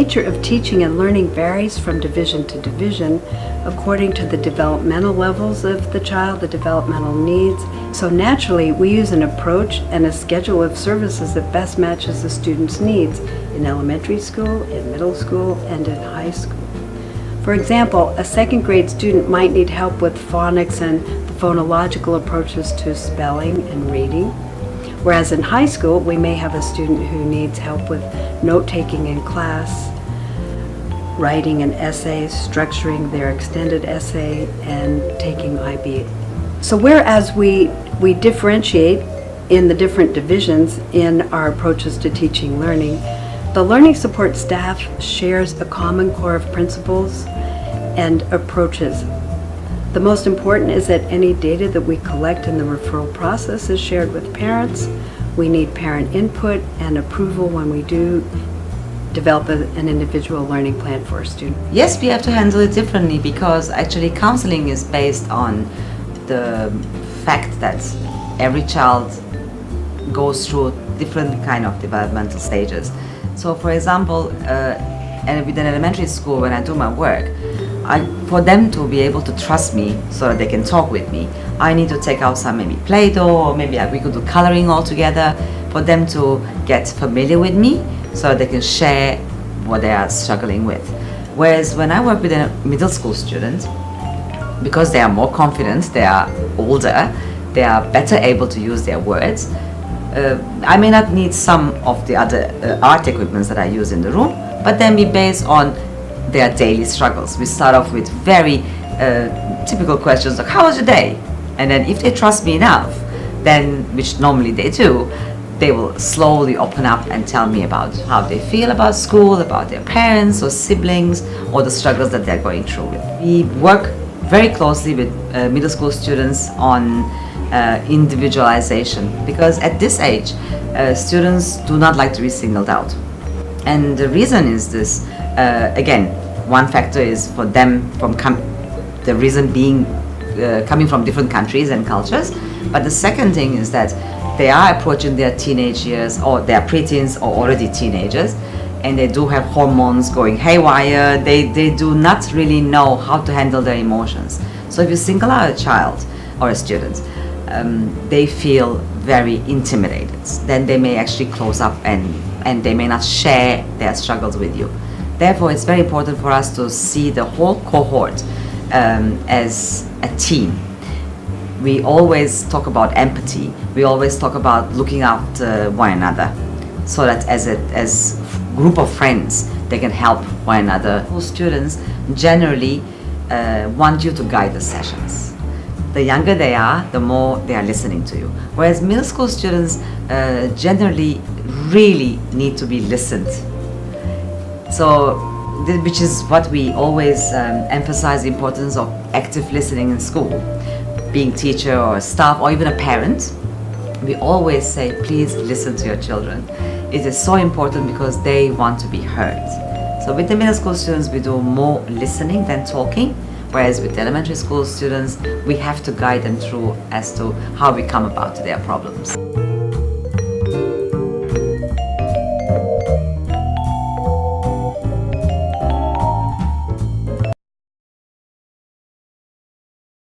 nature of teaching and learning varies from division to division according to the developmental levels of the child, the developmental needs. So naturally, we use an approach and a schedule of services that best matches the student's needs in elementary school, in middle school, and in high school. For example, a second grade student might need help with phonics and the phonological approaches to spelling and reading. Whereas in high school, we may have a student who needs help with note-taking in class, writing an essay, structuring their extended essay, and taking IB. So whereas we differentiate in the different divisions in our approaches to teaching learning, the learning support staff shares a common core of principles and approaches. The most important is that any data that we collect in the referral process is shared with parents. We need parent input and approval when we do develop an individual learning plan for a student. Yes, we have to handle it differently because actually counseling is based on the fact that every child goes through different kind of developmental stages. So for example, and with an elementary school, when I do my work, for them to be able to trust me so that they can talk with me, I need to take out some maybe Play-Doh, or maybe we could do coloring all together for them to get familiar with me so that they can share what they are struggling with. Whereas when I work with a middle school student, because they are more confident, they are older, they are better able to use their words, I may not need some of the other art equipments that I use in the room, but then be based on their daily struggles. We start off with very typical questions like, how was your day? And then if they trust me enough, then, which normally they do, they will slowly open up and tell me about how they feel about school, about their parents or siblings, or the struggles that they're going through. We work very closely with middle school students on individualization, because at this age, students do not like to be singled out. And the reason is this, again, one factor is for them the reason being coming from different countries and cultures, but the second thing is that they are approaching their teenage years, or their preteens or already teenagers, and they do have hormones going haywire. They do not really know how to handle their emotions. So if you single out a child or a student, they feel very intimidated. Then they may actually close up and they may not share their struggles with you. Therefore, it's very important for us to see the whole cohort as a team. We always talk about empathy. We always talk about looking after one another, so that as a group of friends, they can help one another. Students generally want you to guide the sessions. The younger they are, the more they are listening to you. Whereas middle school students generally really need to be listened. So, which is what we always emphasize, the importance of active listening in school. Being teacher or staff or even a parent, we always say, please listen to your children. It is so important because they want to be heard. So with the middle school students, we do more listening than talking, whereas with the elementary school students, we have to guide them through as to how we come about their problems.